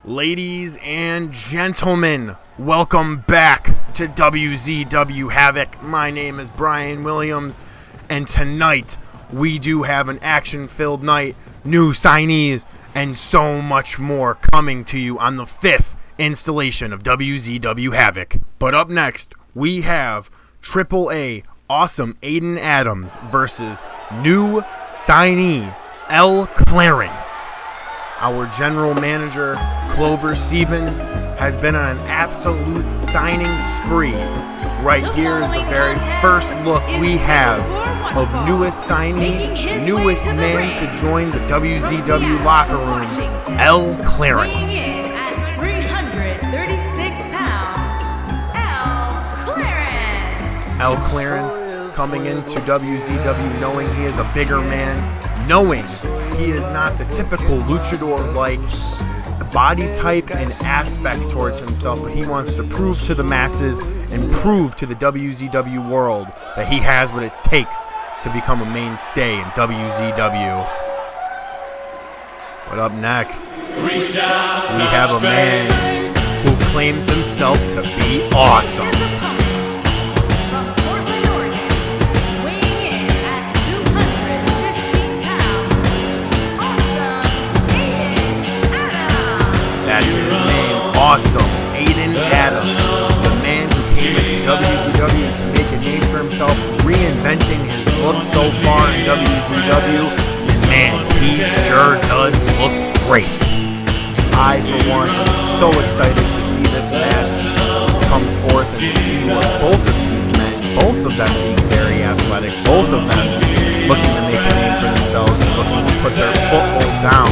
Ladies and gentlemen, welcome back to wZw Havok. My name is Brian Williams, and tonight we do have an action-filled night, new signees, and so much more coming to you on the 5th installation of wZw Havok. But up next, we have AAA Awesome Aiden Adams versus new signee L. Clarence. Our general manager, Clover Stevens, has been on an absolute signing spree. Right here is the very first look we have of newest signee, newest man to join the wZw locker room, L. Clarence. At 336 pounds, L. Clarence coming into wZw knowing he is a bigger man, knowing he is not the typical luchador-like body type and aspect towards himself, but he wants to prove to the masses and prove to the wZw world that he has what it takes to become a mainstay in wZw. But up next, we have a man who claims himself to be awesome. That's his name, Awesome Aiden Adams, the man who came into wZw to make a name for himself, reinventing his look so far in wZw, and man, he sure does look great. I, for one, am so excited to see this match come forth and see what both of these men, both of them being very athletic, both of them looking to make a name for themselves and looking to put their foothold down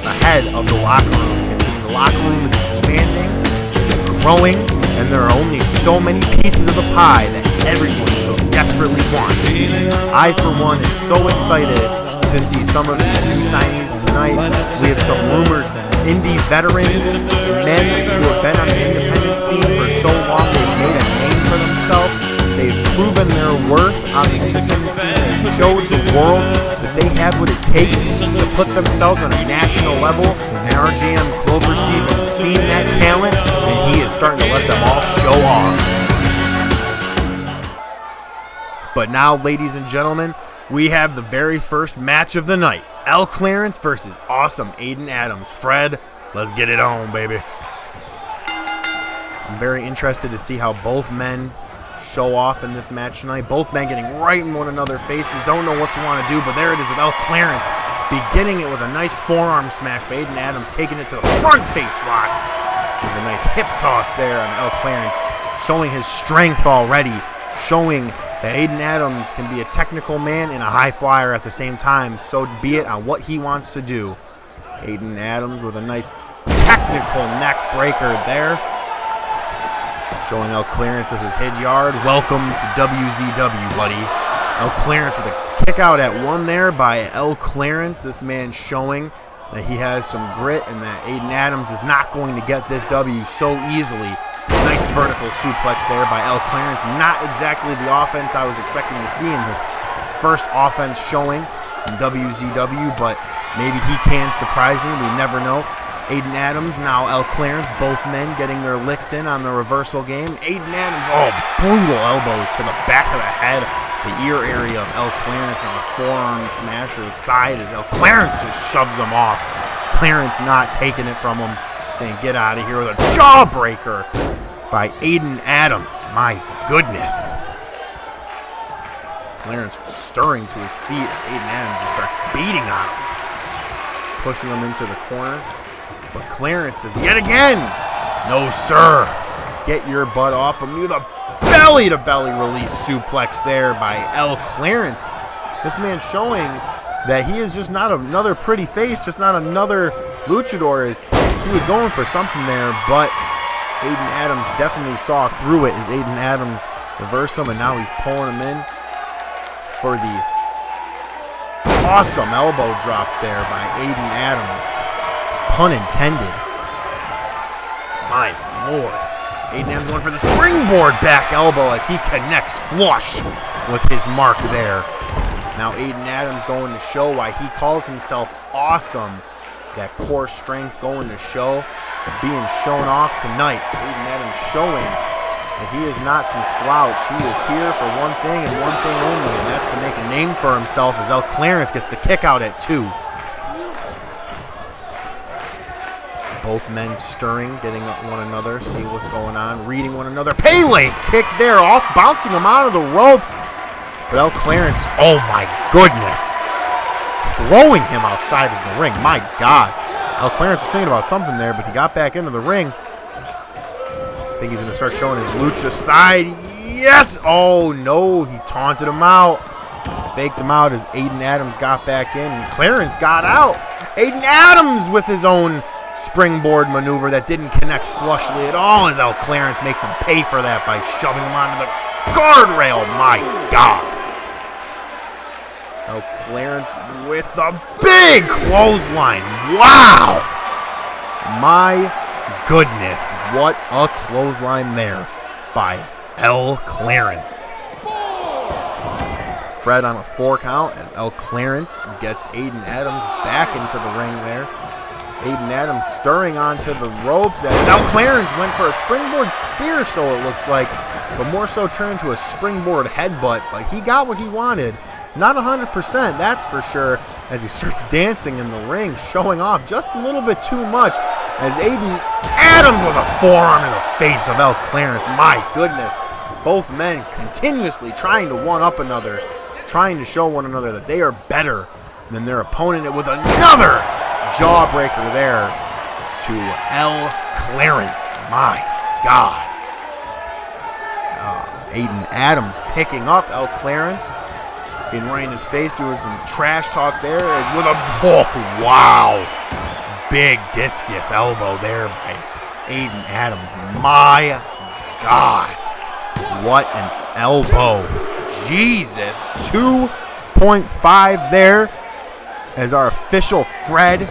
ahead of the locker room. The locker room is expanding, it's growing, and there are only so many pieces of the pie that everyone so desperately wants. I, for one, am so excited to see some of these new signees tonight. We have some rumored indie veterans, men who have been on the independent scene for so long they've made a name for themselves. They've proven their worth on the independent scene and showed the world that they have what it takes to put themselves on a national level. And our GM Clover Stevens seen that talent, and he is starting to let them all show off. But now, ladies and gentlemen, we have the very first match of the night. L. Clarence versus Awesome Aiden Adams. Fred, let's get it on, baby. I'm very interested to see how both men show off in this match tonight. Both men getting right in one another's faces. Don't know what to want to do, but there it is with L. Clarence beginning it with a nice forearm smash by Aiden Adams, taking it to the front face lock with a nice hip toss there on L. Clarence, showing his strength already, showing that Aiden Adams can be a technical man and a high flyer at the same time, so be it on what he wants to do. Aiden Adams with a nice technical neck breaker there, showing L. Clarence as his head yard. Welcome to wZw, buddy. L. Clarence with a kick out at one there by L. Clarence. This man showing that he has some grit and that Aiden Adams is not going to get this W so easily. Nice vertical suplex there by L. Clarence. Not exactly the offense I was expecting to see in his first offense showing in wZw, but maybe he can surprise me. We never know. Aiden Adams, now L. Clarence, both men getting their licks in on the reversal game. Aiden Adams, brutal elbows to the back of the head, the ear area of L. Clarence, and a forearm smash to the side as L. Clarence just shoves him off. Clarence not taking it from him, saying get out of here with a jawbreaker by Aiden Adams. My goodness. Clarence stirring to his feet as Aiden Adams just starts beating on him, pushing him into the corner. But Clarence says yet again, no sir, get your butt off of me with a belly-to-belly release suplex there by L. Clarence. This man showing that he is just not another pretty face, just not another luchador. He was going for something there, but Aiden Adams definitely saw through it as Aiden Adams reversed him, and now he's pulling him in for the awesome elbow drop there by Aiden Adams. Pun intended. My lord. Aiden Adams going for the springboard back elbow as he connects flush with his mark there. Now Aiden Adams going to show why he calls himself awesome. that core strength going to show, being shown off tonight. Aiden Adams showing that he is not some slouch. He is here for one thing and one thing only, and that's to make a name for himself as El Clarence gets the kick out at 2. Both men stirring, getting at one another, see what's going on, reading one another. Pele kick there, off, bouncing him out of the ropes. But El Clarence, oh my goodness, throwing him outside of the ring. My God. El Clarence was thinking about something there, but he got back into the ring. I think he's going to start showing his lucha side. Yes! Oh, no. He taunted him out. Faked him out as Aiden Adams got back in. And Clarence got out. Aiden Adams with his own springboard maneuver that didn't connect flushly at all as El Clarence makes him pay for that by shoving him onto the guardrail. My God. El Clarence with a big clothesline. Wow. My goodness. What a clothesline there by El Clarence. Fred on a 4 count as El Clarence gets Aiden Adams back into the ring there. Aiden Adams stirring onto the ropes as El Clarence went for a springboard spear, so it looks like, but more so turned to a springboard headbutt. But he got what he wanted. Not 100%, that's for sure, as he starts dancing in the ring, showing off just a little bit too much as Aiden Adams with a forearm in the face of El Clarence. My goodness. Both men continuously trying to one-up another, trying to show one another that they are better than their opponent, with another jawbreaker there to El Clarence. My God. Aiden Adams picking up El Clarence, getting right in his face, doing some trash talk there as with a, oh, wow, big discus elbow there by Aiden Adams. My God, what an elbow. Jesus, 2.5 there as our official Fred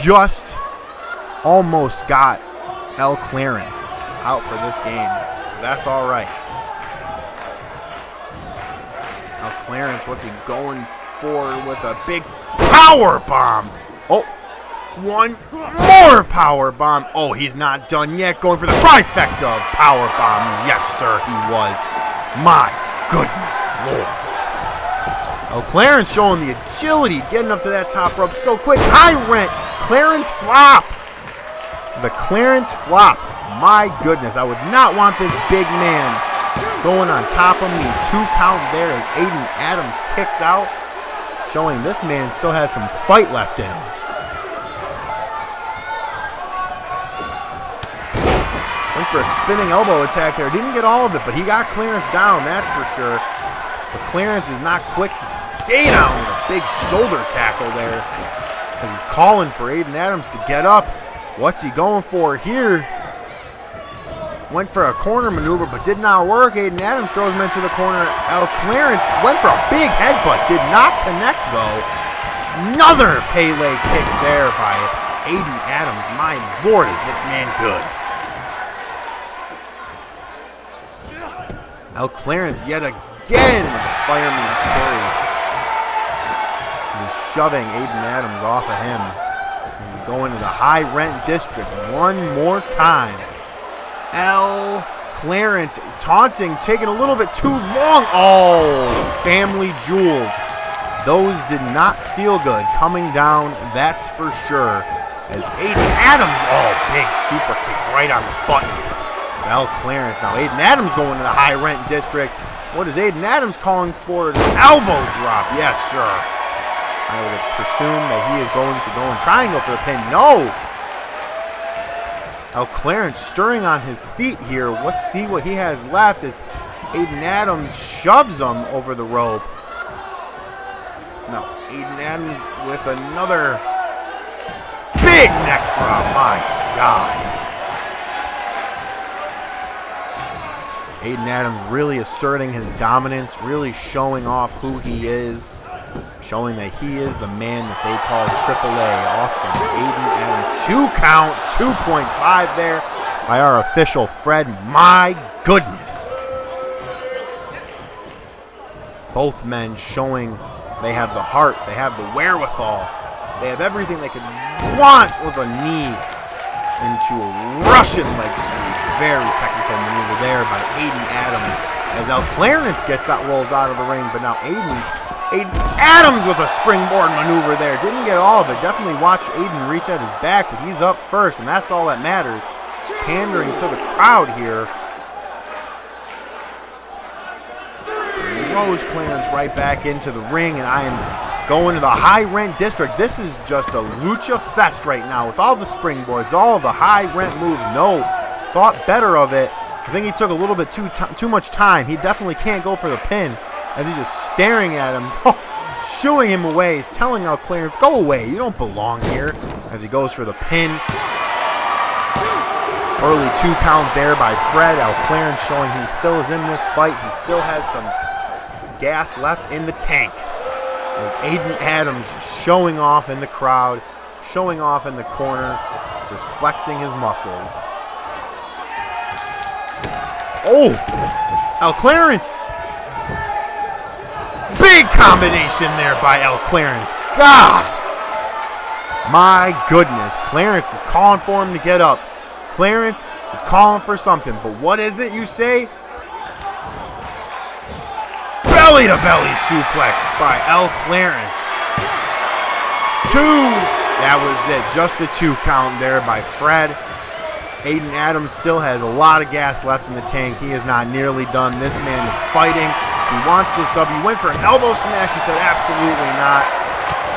just almost got El Clarence out for this game. That's all right. El Clarence, what's he going for with a big power bomb? Oh, one more power bomb. Oh, he's not done yet. Going for the trifecta of power bombs. Yes, sir, he was. My goodness, Lord. El Clarence showing the agility, getting up to that top rope so quick. High rent. Clarence flop. The Clarence flop. My goodness, I would not want this big man going on top of me. 2 count there as Aiden Adams kicks out, showing this man still has some fight left in him. Went for a spinning elbow attack there. Didn't get all of it, but he got Clarence down, that's for sure. But Clarence is not quick to stay down with a big shoulder tackle there as he's calling for Aiden Adams to get up. What's he going for here? Went for a corner maneuver, but did not work. Aiden Adams throws him into the corner. El Clarence went for a big headbutt. Did not connect, though. Another Pele kick there by Aiden Adams. My Lord, is this man good. El Clarence yet again with the fireman's carry. He's shoving Aiden Adams off of him. And going to the high rent district one more time. El Clarence taunting, taking a little bit too long. Oh, family jewels. Those did not feel good coming down, that's for sure. As Aiden Adams, oh, big super kick right on the button. El Clarence. Now Aiden Adams going to the high rent district. What is Aiden Adams calling for? An elbow drop. Yes, sir. I would presume that he is going to go and try and go for the pin. No. El Clarence stirring on his feet here. Let's see what he has left as Aiden Adams shoves him over the rope. Now Aiden Adams with another big neck drop. My God. Aiden Adams really asserting his dominance, really showing off who he is, showing that he is the man that they call AAA. Awesome. Aiden Adams, 2 count, 2.5 there by our official Fred. My goodness. Both men showing they have the heart, they have the wherewithal, They have everything they could want with a knee into a Russian leg sweep. Very technical maneuver there by Aiden Adams as El Clarence rolls out of the ring, but now Aiden Adams with a springboard maneuver there. Didn't get all of it. Definitely watch Aiden reach at his back, but he's up first, and that's all that matters. Pandering to the crowd here. Throws Clarence right back into the ring, and I am going to the high-rent district. This is just a lucha fest right now with all the springboards, all the high-rent moves. No, thought better of it. I think he took a little bit too much time. He definitely can't go for the pin as he's just staring at him, shooing him away, telling El Clarence, go away, you don't belong here, as he goes for the pin. Early 2 count there by Fred. El Clarence showing he still is in this fight. He still has some gas left in the tank. As Aiden Adams showing off in the crowd, showing off in the corner, just flexing his muscles. Oh, El Clarence. Big combination there by El Clarence. God. My goodness. Clarence is calling for him to get up. Clarence is calling for something. But what is it you say? Belly-to-belly suplex by El Clarence. 2. That was it. Just a 2 count there by Fred. Aiden Adams still has a lot of gas left in the tank. He is not nearly done. This man is fighting. He wants this W. Went for an elbow smash. He said absolutely not.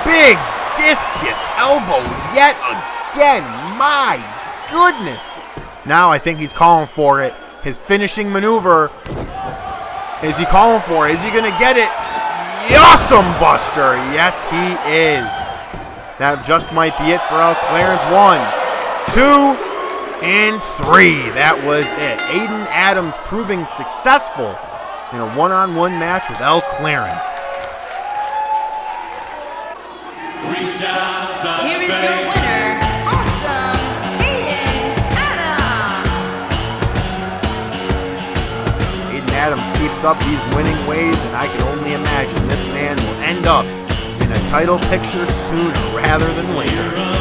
Big discus elbow yet again. My goodness. Now I think he's calling for it. His finishing maneuver. Is he calling for it? Is he going to get it? Awesome Buster. Yes, he is. That just might be it for El Clarence. 1, 2, and 3. That was it. Aiden Adams proving successful in a one-on-one match with El Clarence. Here is your winner, Awesome Aiden Adams. Aiden Adams keeps up these winning ways, and I can only imagine this man will end up in a title picture sooner rather than later.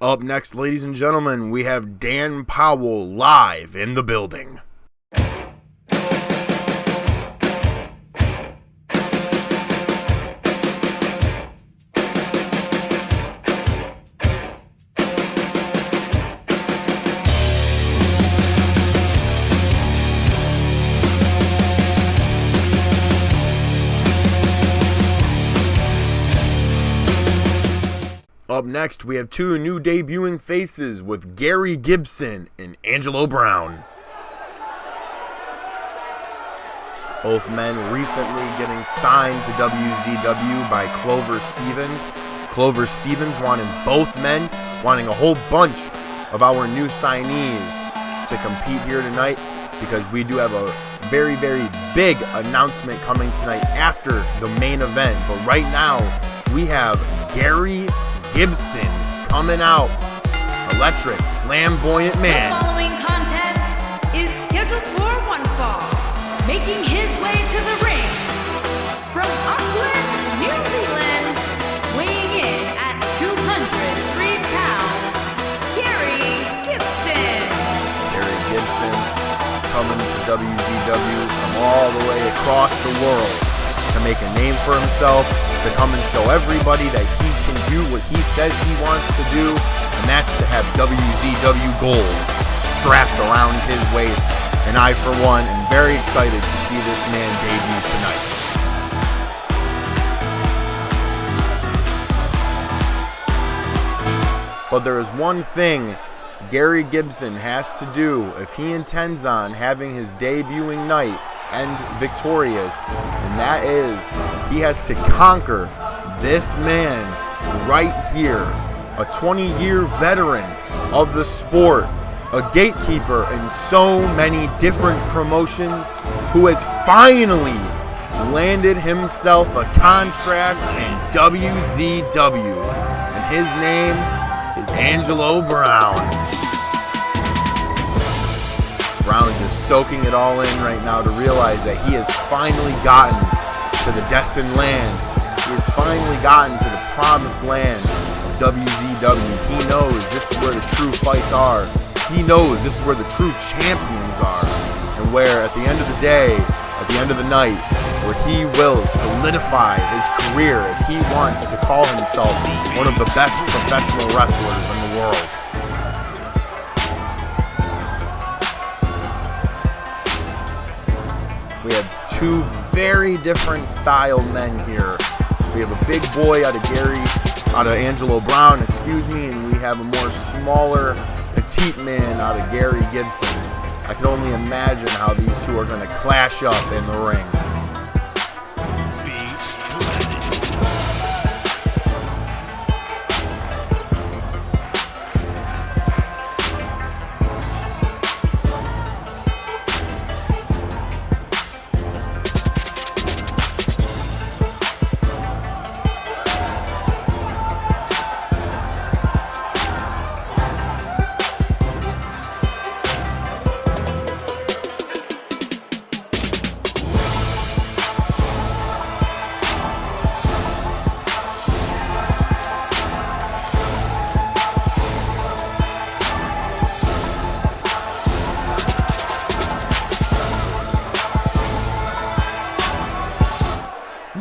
Up next, ladies and gentlemen, we have Dan Powell live in the building. Up next, we have 2 new debuting faces with Gary Gibson and Angelo Brown. Both men recently getting signed to wZw by Clover Stevens. Clover Stevens wanting both men, wanting a whole bunch of our new signees to compete here tonight, because we do have a very, very big announcement coming tonight after the main event. But right now, we have Gary Gibson coming out. Electric, flamboyant man. The following contest is scheduled for one fall. Making his way to the ring from Auckland, New Zealand, weighing in at 203 pounds, Gary Gibson. Gary Gibson coming to wZw from all the way across the world to make a name for himself, to come and show everybody that he can do what he says he wants to do, and that's to have wZw gold strapped around his waist. And I, for one, am very excited to see this man debut tonight. But there is one thing Gary Gibson has to do if he intends on having his debuting night end victorious, and that is he has to conquer this man right here, a 20-year veteran of the sport, a gatekeeper in so many different promotions, who has finally landed himself a contract in wZw, and his name is Angelo Brown. Brown just soaking it all in right now to realize that he has finally gotten to the destined land. He has finally gotten to the promised land of wZw. He knows this is where the true fights are. He knows this is where the true champions are. And where at the end of the day, at the end of the night, where he will solidify his career if he wants to call himself one of the best professional wrestlers in the world. We have two very different style men here. We have a big boy out of Angelo Brown, and we have a more smaller, petite man out of Gary Gibson. I can only imagine how these two are going to clash up in the ring.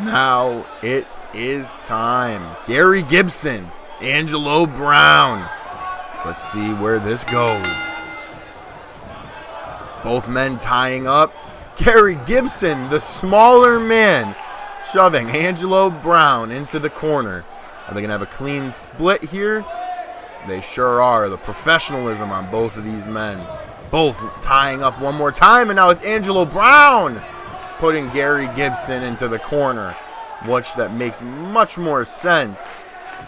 Now it is time. Gary Gibson, Angelo Brown. Let's see where this goes. Both men tying up. Gary Gibson, the smaller man, shoving Angelo Brown into the corner. Are they going to have a clean split here? They sure are. The professionalism on both of these men. Both tying up one more time, and now it's Angelo Brown putting Gary Gibson into the corner, which that makes much more sense,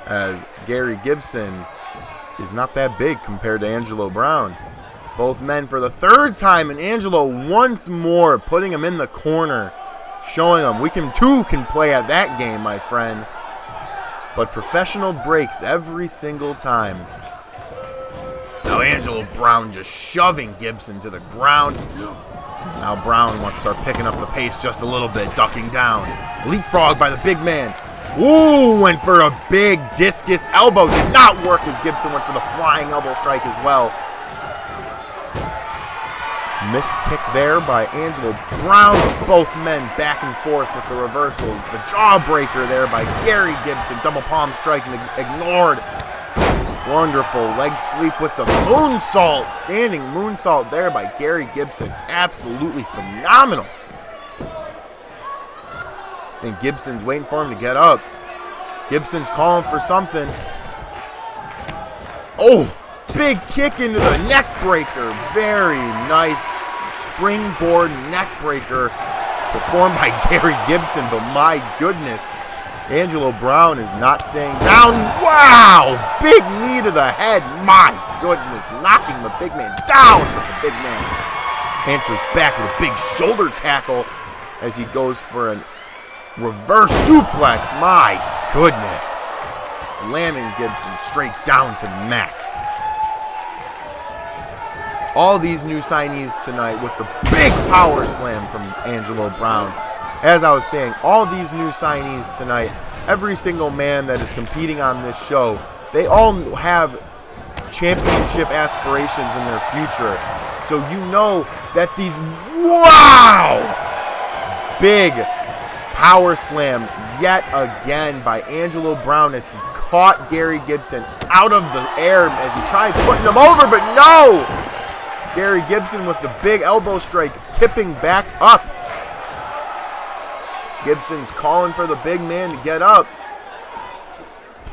as Gary Gibson is not that big compared to Angelo Brown. Both men for the third time, and Angelo once more putting him in the corner, showing him we too can play at that game, my friend. But professional breaks every single time. Now Angelo Brown just shoving Gibson to the ground. Now Brown wants to start picking up the pace just a little bit, ducking down. Leapfrog by the big man. Ooh, went for a big discus elbow. Did not work as Gibson went for the flying elbow strike as well. Missed kick there by Angelo Brown. Both men back and forth with the reversals. The jawbreaker there by Gary Gibson. Double palm strike ignored. Wonderful leg sweep with the moonsault. Standing moonsault there by Gary Gibson. Absolutely phenomenal. I think Gibson's waiting for him to get up. Gibson's calling for something. Oh, big kick into the neck breaker. Very nice springboard neck breaker performed by Gary Gibson. But my goodness, Angelo Brown is not staying down. Wow! Big knee to the head. My goodness. Knocking the big man down with the big man. Answers back with a big shoulder tackle as he goes for a reverse suplex. My goodness. Slamming Gibson straight down to the mat. All these new signees tonight with the big power slam from Angelo Brown. As I was saying, all these new signees tonight, every single man that is competing on this show, they all have championship aspirations in their future. So you know that these, wow! Big power slam yet again by Angelo Brown as he caught Gary Gibson out of the air as he tried putting him over, but no! Gary Gibson with the big elbow strike, tipping back up. Gibson's calling for the big man to get up.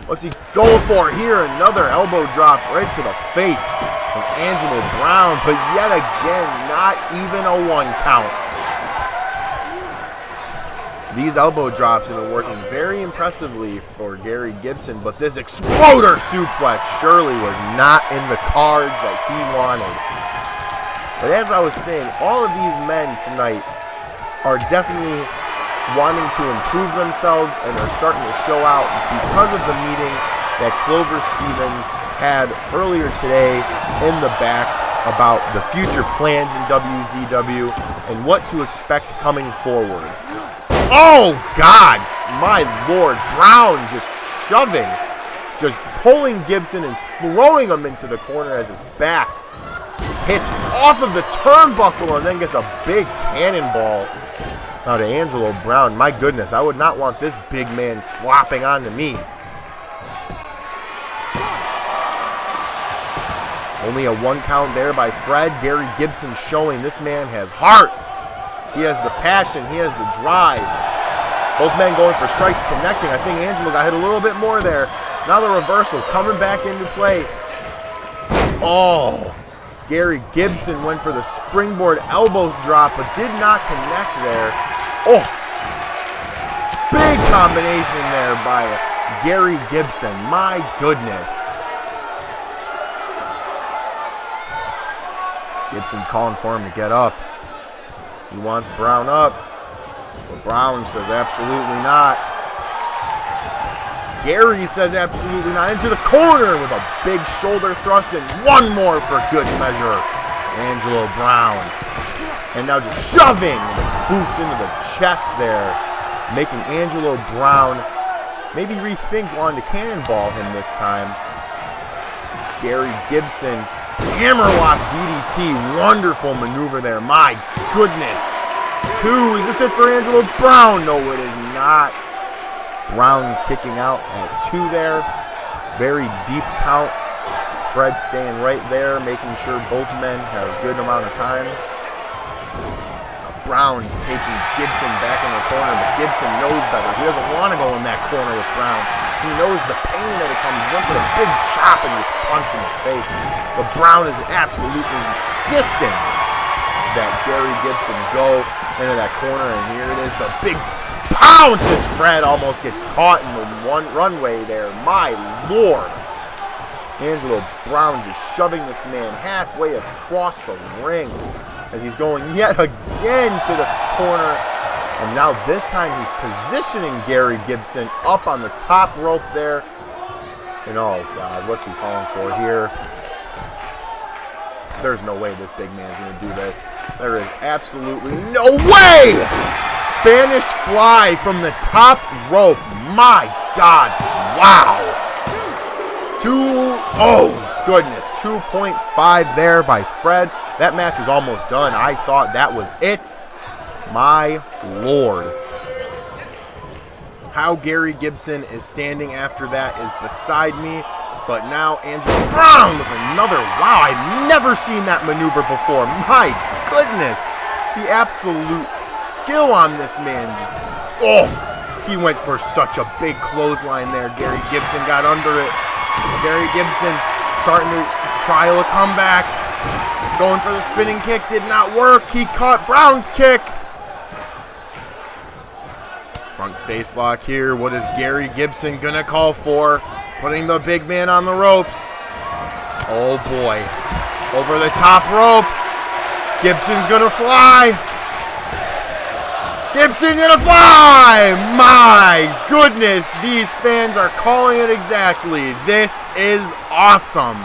What's he going for here? Another elbow drop right to the face of Angelo Brown, but yet again, not even a 1 count. These elbow drops have been working very impressively for Gary Gibson, but this exploder suplex surely was not in the cards that he wanted. But as I was saying, all of these men tonight are definitely wanting to improve themselves and are starting to show out because of the meeting that Clover Stevens had earlier today in the back about the future plans in wZw and what to expect coming forward. Oh, God! My Lord. Brown just shoving, just pulling Gibson and throwing him into the corner as his back hits off of the turnbuckle and then gets a big cannonball out of Angelo Brown. My goodness, I would not want this big man flopping onto me. Only a 1 count there by Fred. Gary Gibson showing this man has heart. He has the passion. He has the drive. Both men going for strikes, connecting. I think Angelo got hit a little bit more there. Now the reversal coming back into play. Oh, Gary Gibson went for the springboard elbow drop, but did not connect there. Oh, big combination there by Gary Gibson. My goodness. Gibson's calling for him to get up. He wants Brown up, but Brown says absolutely not. Gary says absolutely not. Into the corner with a big shoulder thrust and one more for good measure. Angelo Brown. And now just shoving the boots into the chest there, making Angelo Brown maybe rethink wanting to cannonball him this time. Gary Gibson, hammerlock DDT, wonderful maneuver there. My goodness. 2, is this it for Angelo Brown? No, it is not. Brown kicking out at 2 there. Very deep count. Fred staying right there, making sure both men have a good amount of time. Brown taking Gibson back in the corner, but Gibson knows better. He doesn't want to go in that corner with Brown. He knows the pain that it comes. He went for a big chop and was punched in the face. But Brown is absolutely insisting that Gary Gibson go into that corner, and here it is, the big pounce as Fred almost gets caught in the runway there. My Lord. Angelo Brown just shoving this man halfway across the ring as he's going yet again to the corner. And now this time he's positioning Gary Gibson up on the top rope there. And oh God, what's he calling for here? There's no way this big man's going to do this. There is absolutely no way! Spanish fly from the top rope. My God. Wow. Oh, goodness. 2.5 there by Fred. That match was almost done. I thought that was it. My Lord. How Gary Gibson is standing after that is beside me. But now Angelo Brown with another. Wow, I've never seen that maneuver before. My goodness. The absolute skill on this man. He went for such a big clothesline there. Gary Gibson got under it. Gary Gibson starting to try a comeback. Going for the spinning kick. Did not work. He caught Brown's kick. Front face lock here. What is Gary Gibson going to call for? Putting the big man on the ropes. Oh boy. Over the top rope. Gibson's going to fly. Gibson gonna fly! My goodness, these fans are calling it exactly. This is awesome.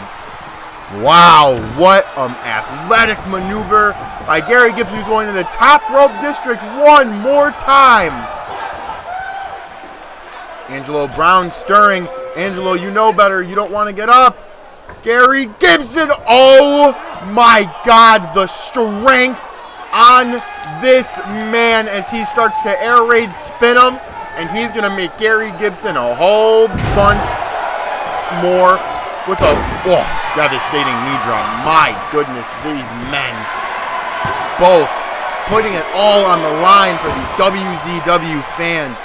Wow, what an athletic maneuver by Gary Gibson, who's going to the top rope district one more time. Angelo Brown stirring. Angelo, you know better. You don't want to get up. Gary Gibson. Oh my God, the strength on this man as he starts to air raid spin him, and he's going to make Gary Gibson a whole bunch more with a devastating knee drop. My goodness, these men both putting it all on the line for these wZw fans,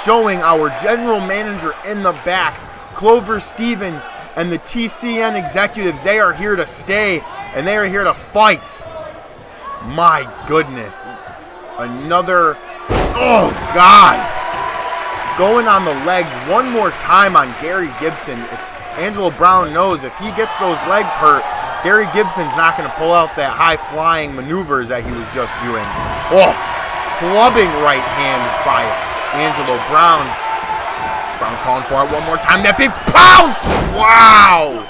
showing our general manager in the back, Clover Stevens, and the TCN executives, they are here to stay, and they are here to fight. My goodness. Another, oh God. Going on the legs one more time on Gary Gibson. If Angelo Brown knows if he gets those legs hurt, Gary Gibson's not going to pull out that high-flying maneuvers that he was just doing. Oh, clubbing right hand by Angelo Brown. Brown's calling for it one more time. That big pounce! Wow!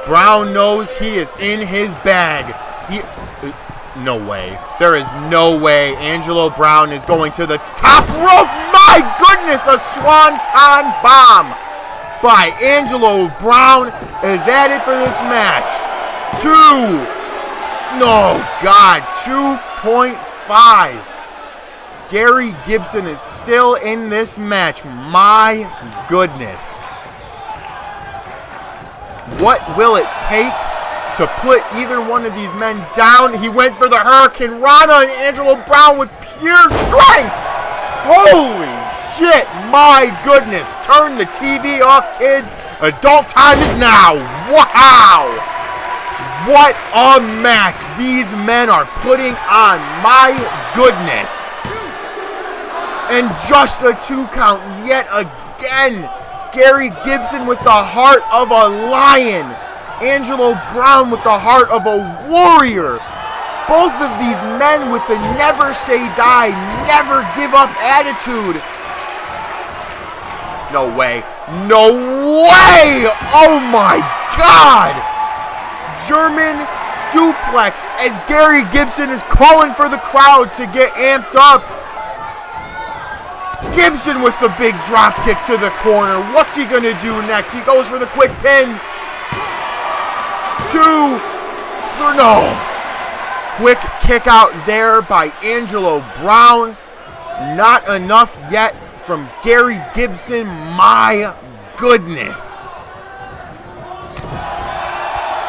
Brown knows he is in his bag. No way. There is no way Angelo Brown is going to the top rope. My goodness, a swanton bomb by Angelo Brown. Is that it for this match? 2.5. Gary Gibson is still in this match. My goodness. What will it take to put either one of these men down? He went for the Hurricane Rana, and Angelo Brown with pure strength. Holy shit, my goodness. Turn the TV off, kids. Adult time is now. Wow. What a match these men are putting on. My goodness. And just a 2 count yet again. Gary Gibson with the heart of a lion. Angelo Brown with the heart of a warrior. Both of these men with the never say die, never give up attitude. No way. No way! Oh my God! German suplex as Gary Gibson is calling for the crowd to get amped up. Gibson with the big drop kick to the corner. What's he going to do next? He goes for the quick pin. 2. No. Quick kick out there by Angelo Brown. Not enough yet from Gary Gibson. My goodness.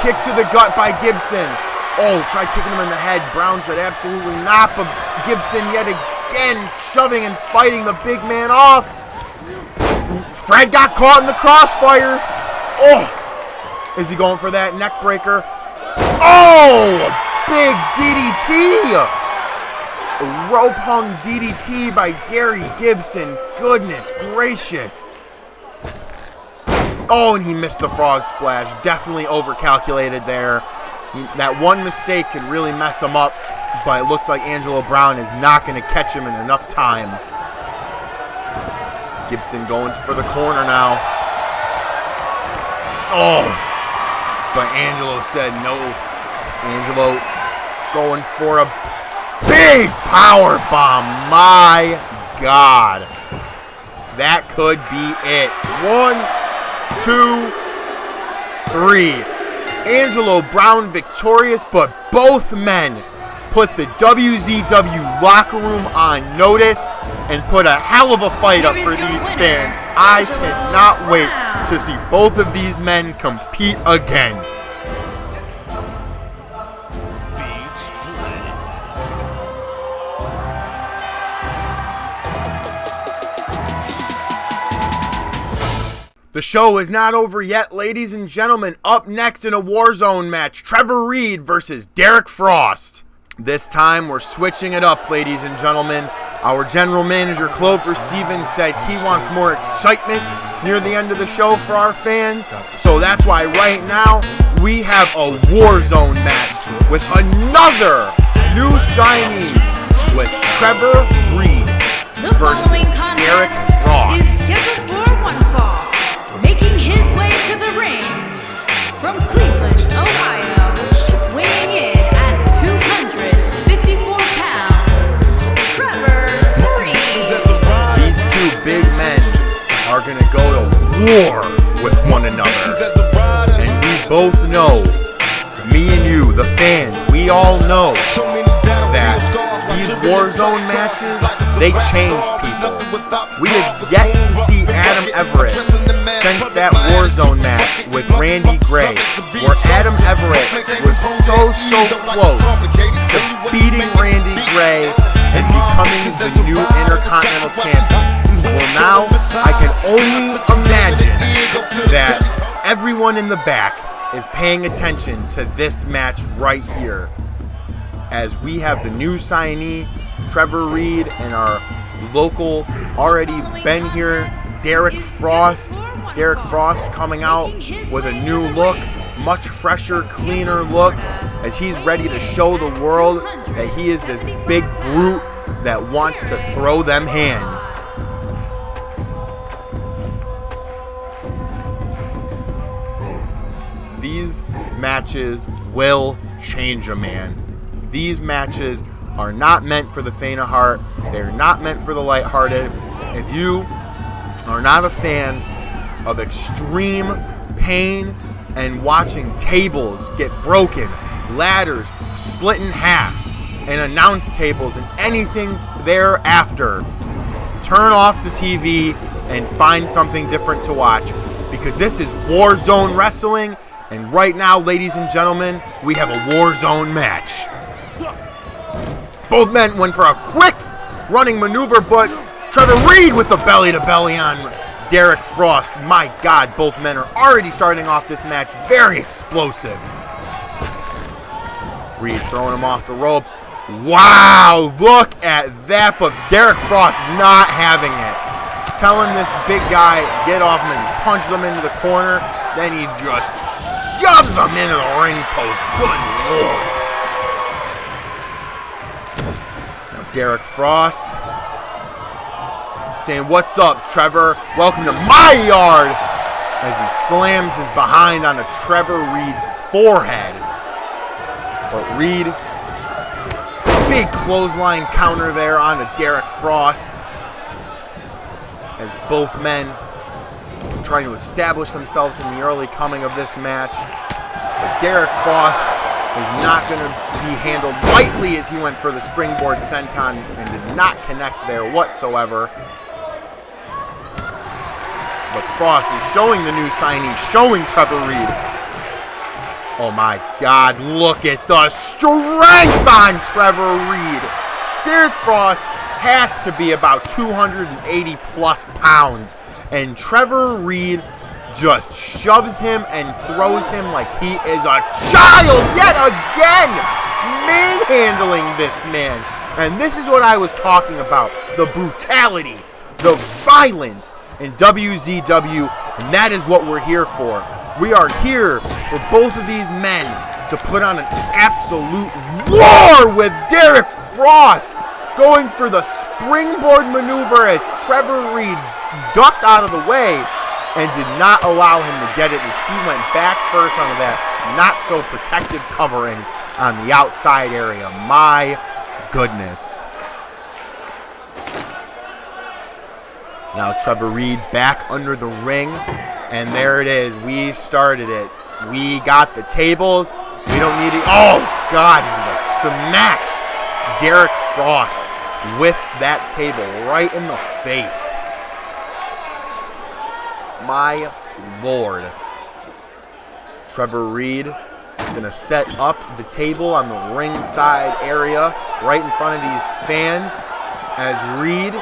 Kick to the gut by Gibson. Oh, tried kicking him in the head. Brown said absolutely not, but Gibson yet again shoving and fighting the big man off. Fred got caught in the crossfire. Oh, is he going for that neck breaker? Oh, big DDT. Rope hung DDT by Gary Gibson. Goodness gracious. Oh, and he missed the frog splash. Definitely overcalculated there. That one mistake could really mess him up, but it looks like Angelo Brown is not going to catch him in enough time. Gibson going for the corner now. Oh, but Angelo said no. Angelo going for a big power bomb. My God. That could be it. 1, 2, 3. Angelo Brown victorious, but both men put the wZw locker room on notice and put a hell of a fight up for these fans. I cannot wait to see both of these men compete again. The show is not over yet, ladies and gentlemen. Up next in a Warzone match, Trevor Reed versus Derek Frost. This time we're switching it up, ladies and gentlemen. Our general manager, Clover Stevens, said he wants more excitement near the end of the show for our fans. So that's why right now we have a Warzone match with another new signee with Trevor Reed versus Derek Frost. Is scheduled for one fall. Making his way to the ring from Cleveland, Ohio, weighing in at 254 pounds, Trevor Reed. These two big men are going to go to war with one another. And we both know, me and you, the fans, we all know that these Warzone matches, they change people. We have yet to see Adam Everett since that Warzone match with Randy Gray, where Adam Everett was so close to beating Randy Gray and becoming the new Intercontinental Champion. Well, now I can only imagine that everyone in the back is paying attention to this match right here, as we have the new signee, Trevor Reed, and our local, already been here, Derek Frost. Derek Frost coming out with a new look, much fresher, cleaner look, as he's ready to show the world that he is this big brute that wants to throw them hands. These These matches will change a man. These matches are not meant for the faint of heart. They're not meant for the lighthearted. If you are not a fan of extreme pain and watching tables get broken, ladders split in half, and announce tables and anything thereafter, turn off the TV and find something different to watch, because this is War Zone Wrestling, and right now, ladies and gentlemen, we have a War Zone match. Both men went for a quick running maneuver, but Trevor Reed with the belly-to-belly on Derek Frost. My God, both men are already starting off this match very explosive. Reed throwing him off the ropes. Wow, look at that, but Derek Frost not having it. Telling this big guy, get off him, and he punches him into the corner. Then he just shoves him into the ring post. Good Lord. Now Derek Frost saying, what's up, Trevor? Welcome to my yard. As he slams his behind onto Trevor Reed's forehead. But Reed, big clothesline counter there onto Derek Frost. As both men trying to establish themselves in the early coming of this match. But Derek Frost is not going to be handled lightly as he went for the springboard senton and did not connect there whatsoever. But Frost is showing the new signee, showing Trevor Reed. Oh my God, look at the strength on Trevor Reed. Derek Frost has to be about 280 plus pounds. And Trevor Reed just shoves him and throws him like he is a child yet again. Manhandling this man. And this is what I was talking about. The brutality, the violence in wZw. And that is what we're here for. We are here for both of these men to put on an absolute war with Derek Frost. Going for the springboard maneuver as Trevor Reed ducked out of the way and did not allow him to get it as he went back first onto that not so protective covering on the outside area. My goodness. Now Trevor Reed back under the ring, and there it is. We started it. We got the tables. We don't need it. Oh God, he just smacks Derek Frost with that table right in the face. My Lord. Trevor Reed gonna set up the table on the ringside area right in front of these fans as Reed,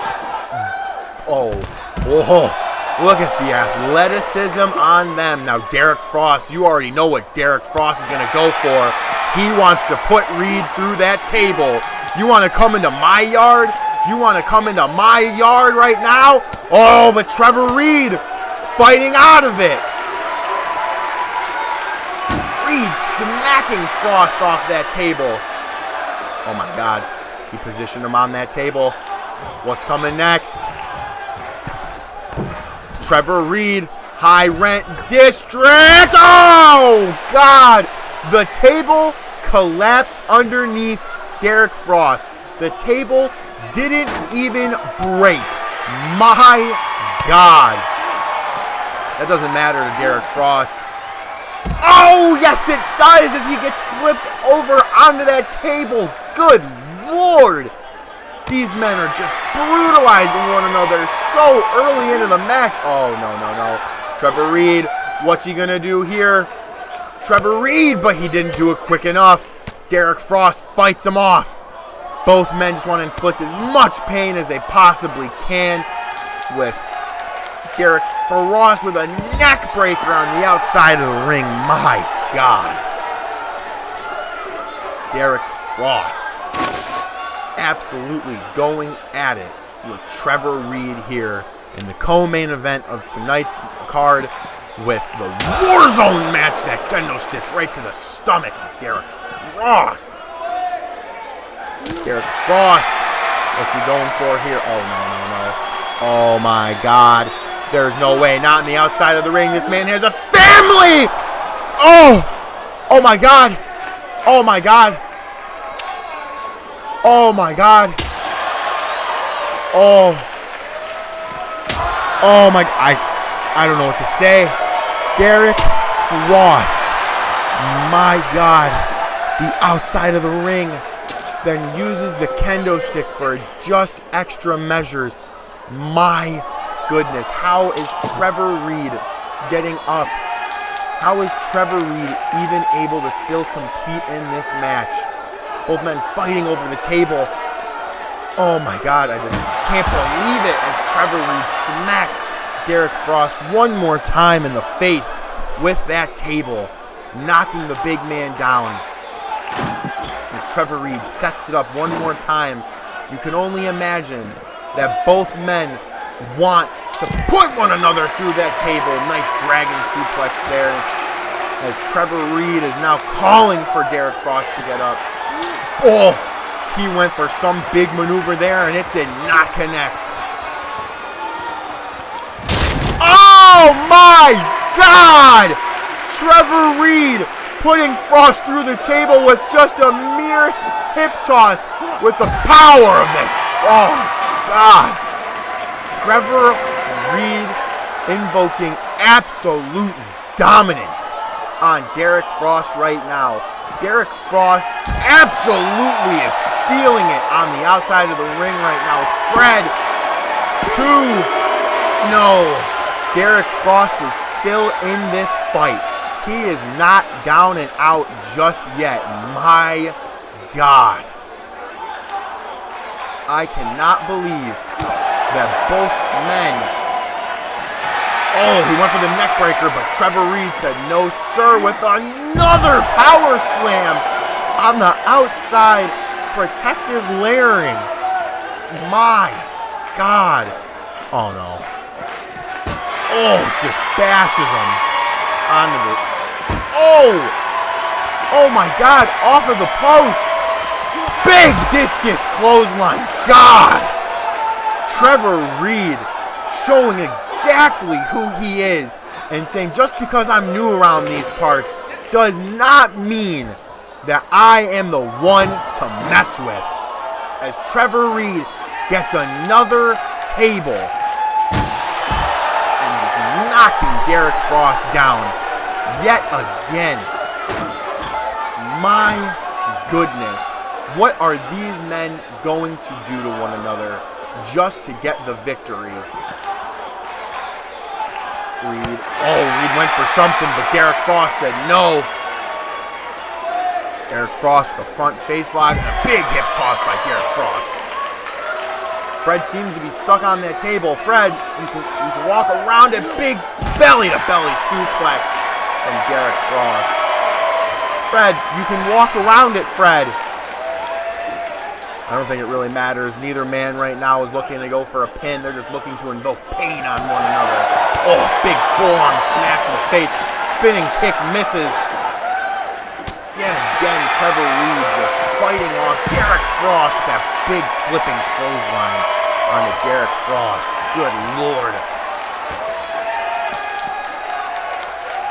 look at the athleticism on them. Now Derek Frost, you already know what Derek Frost is gonna go for. He wants to put Reed through that table. You want to come into my yard? You want to come into my yard right now? Oh, but Trevor Reed fighting out of it. Reed smacking Frost off that table. Oh my God. He positioned him on that table. What's coming next? Trevor Reed, high rent district. Oh God. The table collapsed underneath Derek Frost. The table didn't even break. My God. That doesn't matter to Derek Frost. Oh, yes it does as he gets flipped over onto that table. Good Lord. These men are just brutalizing one another so early into the match. Oh, no. Trevor Reed, what's he going to do here? Trevor Reed, but he didn't do it quick enough. Derek Frost fights him off. Both men just want to inflict as much pain as they possibly can, with Derek Frost with a neck breaker on the outside of the ring. My God. Derek Frost absolutely going at it with Trevor Reed here in the co-main event of tonight's card, with the Warzone match, that kendo stick right to the stomach of Derek Frost. Derek Frost, what's he going for here? Oh, no. Oh, my God. There's no way. Not on the outside of the ring. This man has a family. Oh, Oh my God. Oh my God. Oh my God. Oh. Oh my, I don't know what to say. Derek Frost. My God. The outside of the ring. Then uses the kendo stick for just extra measures. My goodness. How is Trevor Reed getting up? How is Trevor Reed even able to still compete in this match? Both men fighting over the table. Oh my God, I just can't believe it as Trevor Reed smacks Derek Frost one more time in the face with that table, knocking the big man down. As Trevor Reed sets it up one more time, you can only imagine that both men want to put one another through that table. Nice dragon suplex there as Trevor Reed is now calling for Derek Frost to get up. Oh, he went for some big maneuver there and it did not connect. Oh my God! Trevor Reed putting Frost through the table with just a mere hip toss with the power of that. Oh God. Trevor Reed invoking absolute dominance on Derek Frost right now. Derek Frost absolutely is feeling it on the outside of the ring right now. Fred, 2. No. Derek Frost is still in this fight. He is not down and out just yet. My God. I cannot believe that both men. Oh, he went for the neck breaker, but Trevor Reed said no, sir, with another power slam on the outside, protective layering. My God. Oh, no. Oh, just bashes him onto the... Oh! Oh, my God, off of the post. Big discus clothesline. God! Trevor Reed showing exactly who he is and saying just because I'm new around these parts does not mean that I am the one to mess with. As Trevor Reed gets another table and just knocking Derek Frost down yet again. My goodness. What are these men going to do to one another just to get the victory? Reed. Oh, Reed went for something, but Derek Frost said no. Derek Frost with a front face lock and a big hip toss by Derek Frost. Fred seems to be stuck on that table. Fred, you can walk around it. Big belly-to-belly suplex from Derek Frost. Fred, you can walk around it, Fred. I don't think it really matters. Neither man right now is looking to go for a pin. They're just looking to invoke pain on one another. Oh, big forearm smash in the face. Spinning kick misses. Yet again, Trevor Reed just fighting off Derek Frost with that big flipping clothesline onto Derek Frost. Good Lord.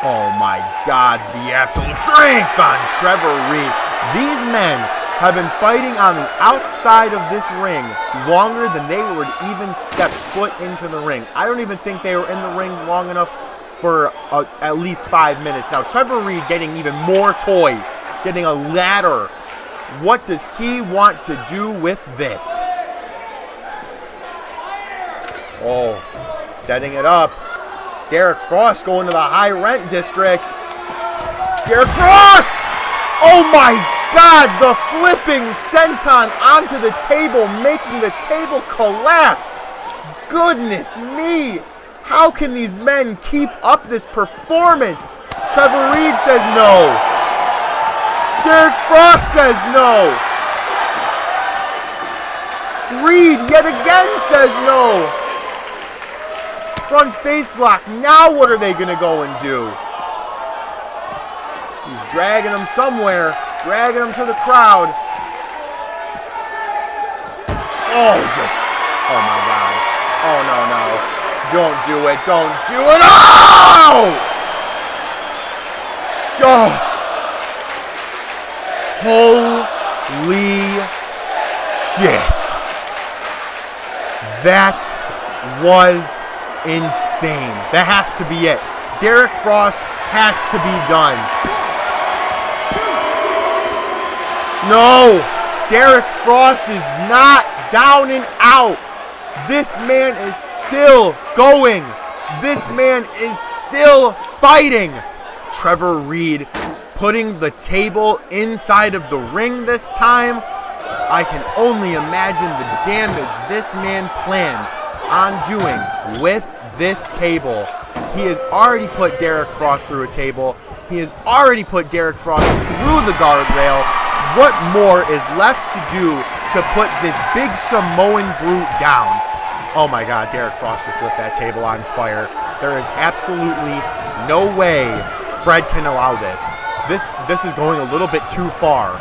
Oh my God, the absolute strength on Trevor Reed. These men have been fighting on the outside of this ring longer than they would even step foot into the ring. I don't even think they were in the ring long enough for at least 5 minutes. Now, Trevor Reed getting even more toys, getting a ladder. What does he want to do with this? Oh, setting it up. Derek Frost going to the high rent district. Derek Frost! Oh my God, the flipping senton onto the table, making the table collapse. Goodness me. How can these men keep up this performance? Trevor Reed says no. Derek Frost says no. Reed yet again says no. Front face lock. Now what are they going to go and do? He's dragging him somewhere. Dragging him to the crowd. Oh, just... Oh, my God. Oh, no, no. Don't do it. Don't do it. Oh! Holy shit. That was insane. That has to be it. Derek Frost has to be done. No! Derek Frost is not down and out. This man is still going. This man is still fighting. Trevor Reed putting the table inside of the ring this time. I can only imagine the damage this man plans on doing with this table. He has already put Derek Frost through a table. He has already put Derek Frost through the guardrail. What more is left to do to put this big Samoan brute down? Oh my God, Derek Frost just lit that table on fire. There is absolutely no way Fred can allow this. This is going a little bit too far.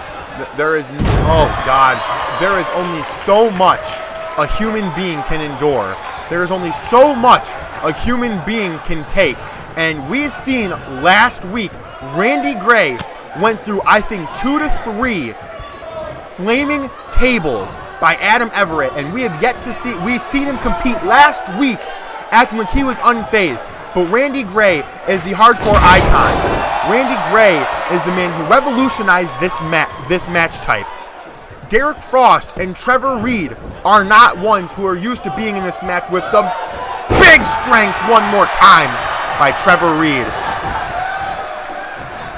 There is, oh God, there is only so much a human being can endure. There is only so much a human being can take. And we've seen last week, Randy Gray went through, I think, 2 to 3 flaming tables by Adam Everett, and we have yet to see, we've seen him compete last week acting like he was unfazed. But Randy Gray is the hardcore icon. Randy Gray is the man who revolutionized this match type. Derek Frost and Trevor Reed are not ones who are used to being in this match with the big strength one more time by Trevor Reed.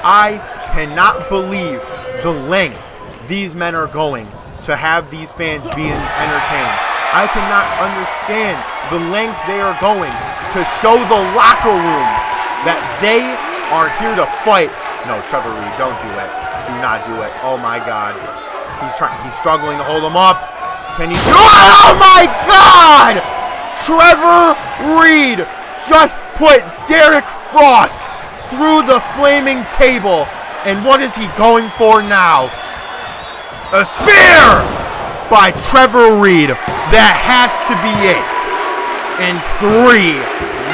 I cannot believe the lengths these men are going to have these fans being entertained. I cannot understand the lengths they are going to show the locker room that they are here to fight. No, Trevor Reed, don't do it. Do not do it. Oh my God. He's struggling to hold him up. Can he do it? Oh my God! Trevor Reed just put Derek Frost through the flaming table. And what is he going for now? A spear by Trevor Reed. That has to be it. And 3.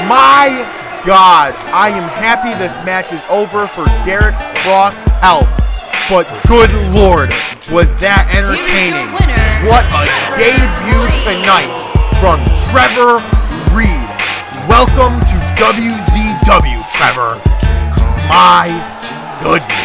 My God. I am happy this match is over for Derek Frost's health. But good Lord, was that entertaining. What a debut tonight from Trevor Reed. Welcome to wZw, Trevor. My goodness.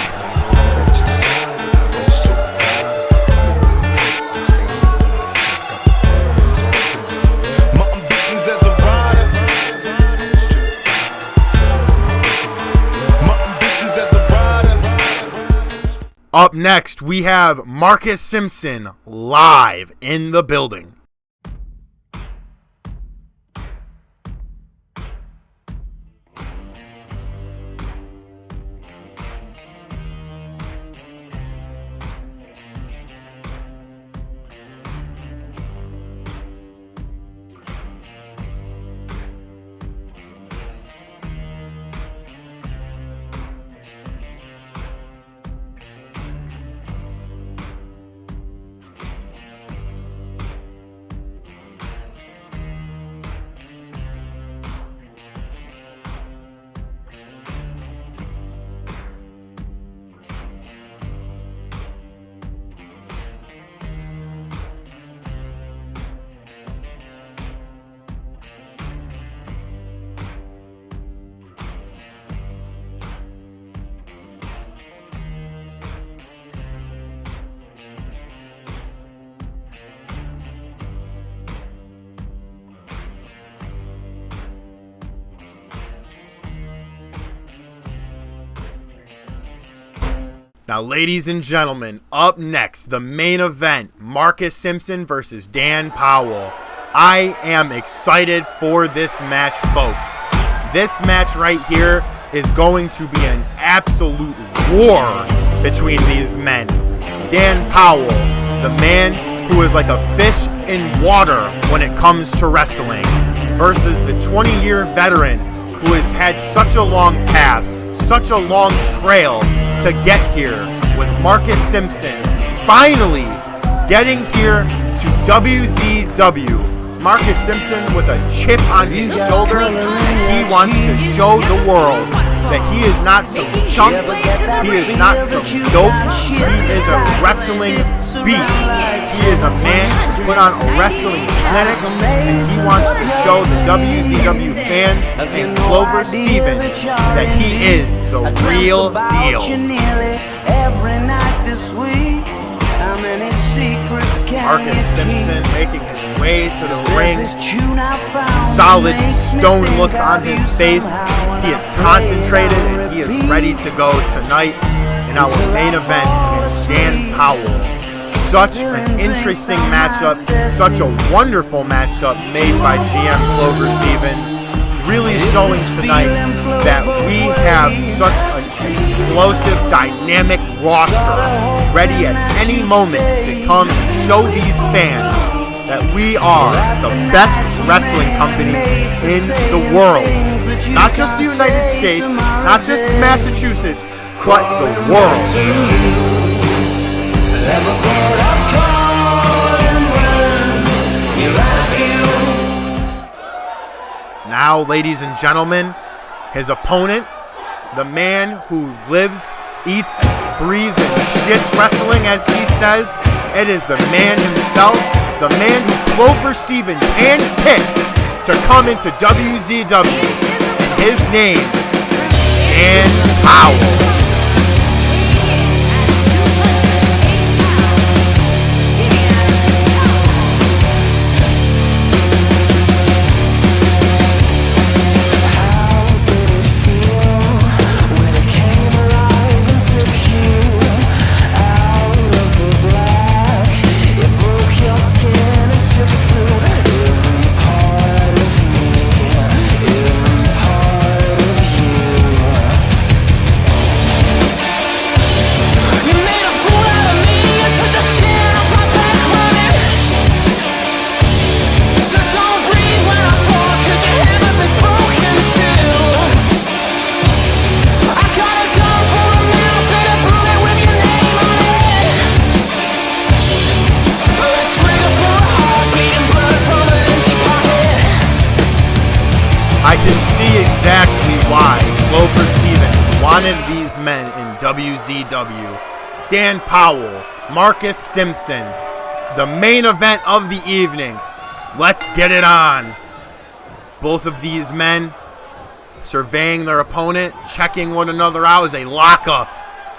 Up next, we have Marcus Simpson live in the building. Now, ladies and gentlemen, up next, the main event, Marcus Simpson versus Dan Powell. I am excited for this match, folks. This match right here is going to be an absolute war between these men. Dan Powell, the man who is like a fish in water when it comes to wrestling, versus the 20-year veteran who has had such a long path, such a long trail to get here, with Marcus Simpson finally getting here to wZw Marcus Simpson with a chip on his shoulder. He wants to show the world that he is not some chump, he is not some dope, he is a wrestling beast. He is a man who put on a wrestling clinic, and he wants to show the wZw fans and Clover Stevens that he is the real deal. Marcus Simpson making his way to the ring. Solid stone look on his face. He is concentrated and he is ready to go tonight in our main event against Dan Powell. Such an interesting matchup, such a wonderful matchup made by GM Clover Stevens. Really showing tonight that we have such an explosive, dynamic roster ready at any moment to come and show these fans that we are the best wrestling company in the world. Not just the United States, not just Massachusetts, but the world. Now, ladies and gentlemen, his opponent, the man who lives, eats, breathes, and shits wrestling, as he says, it is the man himself, the man who Clover Stevens handpicked to come into wZw, and his name, Dan Powell. I can see exactly why Clover Stevens wanted these men in wZw. Dan Powell, Marcus Simpson, the main event of the evening. Let's get it on. Both of these men surveying their opponent, checking one another out as they lock up,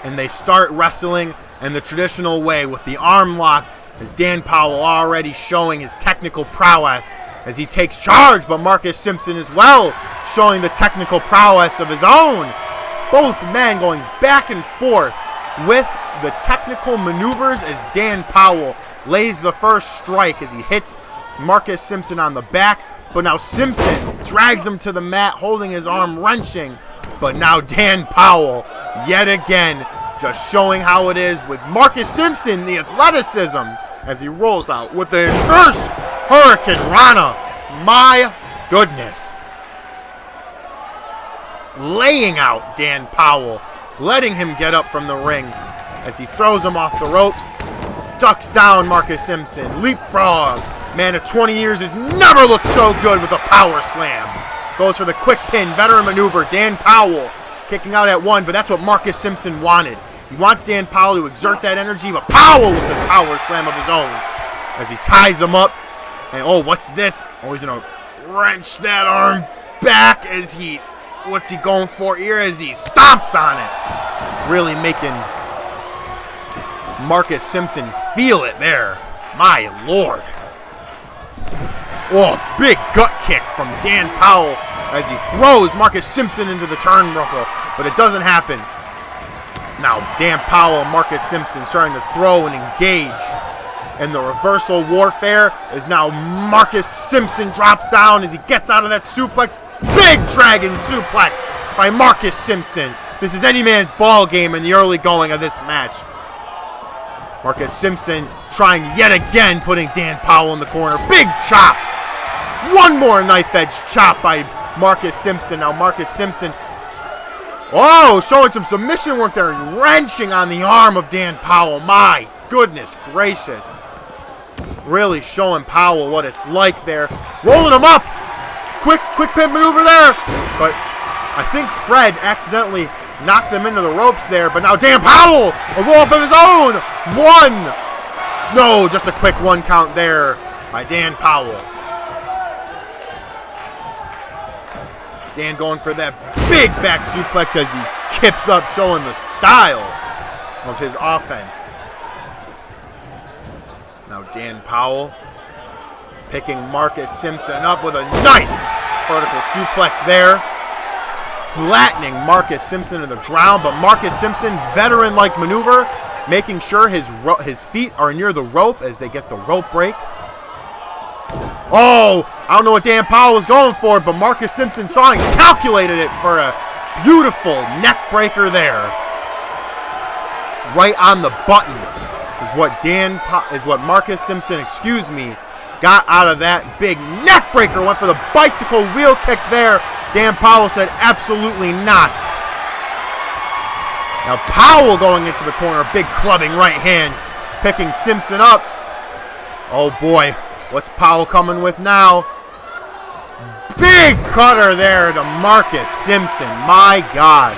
and they start wrestling in the traditional way with the arm lock, as Dan Powell already showing his technical prowess as he takes charge, but Marcus Simpson as well showing the technical prowess of his own. Both men going back and forth with the technical maneuvers as Dan Powell lays the first strike as he hits Marcus Simpson on the back, but now Simpson drags him to the mat, holding his arm wrenching, but now Dan Powell yet again just showing how it is with Marcus Simpson, the athleticism, as he rolls out with the inverse Hurricane Rana. My goodness. Laying out Dan Powell, letting him get up from the ring as he throws him off the ropes. Ducks down Marcus Simpson. Leapfrog. Man of 20 years has never looked so good with a power slam. Goes for the quick pin, veteran maneuver. Dan Powell kicking out at one, but that's what Marcus Simpson wanted. He wants Dan Powell to exert that energy, but Powell with the power slam of his own as he ties him up. And oh, what's this? Oh, he's going to wrench that arm back as he, what's he going for here as he stomps on it. Really making Marcus Simpson feel it there. My Lord. Oh, big gut kick from Dan Powell as he throws Marcus Simpson into the turnbuckle, but it doesn't happen. Now Dan Powell and Marcus Simpson starting to throw and engage. And the reversal warfare is now Marcus Simpson drops down as he gets out of that suplex. Big dragon suplex by Marcus Simpson. This is any man's ball game in the early going of this match. Marcus Simpson trying yet again, putting Dan Powell in the corner. Big chop. One more knife edge chop by Marcus Simpson. Now Marcus Simpson, oh, showing some submission work there and wrenching on the arm of Dan Powell. My goodness gracious. really showing Powell what it's like there. Rolling him up. Quick pin maneuver there. But I think Fred accidentally knocked them into the ropes there. But now Dan Powell, a roll up of his own. 1. No, just a quick 1 count there by Dan Powell. Dan going for that big back suplex as he kips up, showing the style of his offense. Now Dan Powell picking Marcus Simpson up with a nice vertical suplex there, flattening Marcus Simpson to the ground. But Marcus Simpson, veteran-like maneuver, making sure his feet are near the rope as they get the rope break. Oh, I don't know what Dan Powell was going for, but Marcus Simpson saw and calculated it for a beautiful neck breaker there. Right on the button is what Marcus Simpson, got out of that big neck breaker. Went for the bicycle wheel kick there. Dan Powell said absolutely not. Now Powell going into the corner, big clubbing right hand, picking Simpson up. Oh boy. What's Powell coming with now? Big cutter there to Marcus Simpson. My God.